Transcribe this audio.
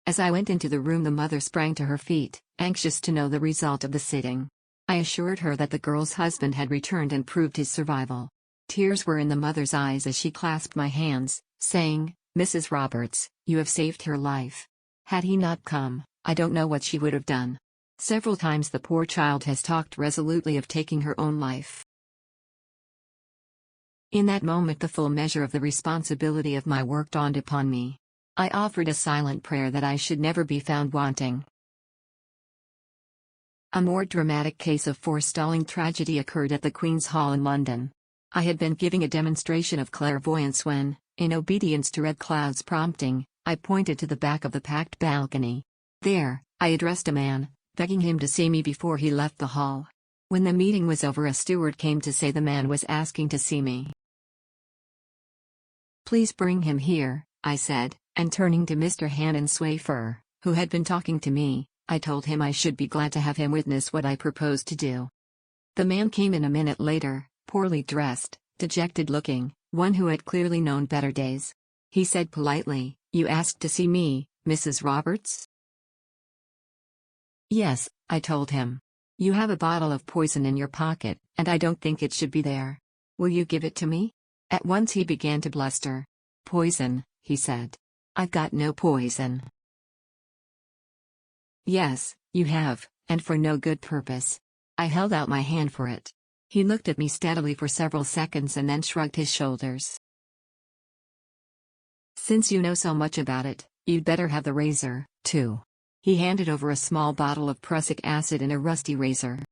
As I went into the room, the mother sprang to her feet, anxious to know the result of the sitting. I assured her that the girl's husband had returned and proved his survival. Tears were in the mother's eyes as she clasped my hands, saying, "Mrs. Roberts, you have saved her life. Had he not come, I don't know what she would have done." Several times the poor child has talked resolutely of taking her own life. In that moment the full measure of the responsibility of my work dawned upon me. I offered a silent prayer that I should never be found wanting. A more dramatic case of forestalling tragedy occurred at the Queen's Hall in London. I had been giving a demonstration of clairvoyance when, in obedience to Red Cloud's prompting, I pointed to the back of the packed balcony. There, I addressed a man, begging him to see me before he left the hall. When the meeting was over, a steward came to say the man was asking to see me. "Please bring him here," I said, and turning to Mr. Hannon Swafer, who had been talking to me, I told him I should be glad to have him witness what I proposed to do. The man came in a minute later, poorly dressed, dejected looking, one who had clearly known better days. He said politely, "You asked to see me, Mrs. Roberts?" "Yes," I told him. "You have a bottle of poison in your pocket, and I don't think it should be there. Will you give it to me?" At once he began to bluster. "Poison," he said. "I've got no poison." "Yes, you have, and for no good purpose." I held out my hand for it. He looked at me steadily for several seconds and then shrugged his shoulders. "Since you know so much about it, you'd better have the razor, too." He handed over a small bottle of prussic acid and a rusty razor.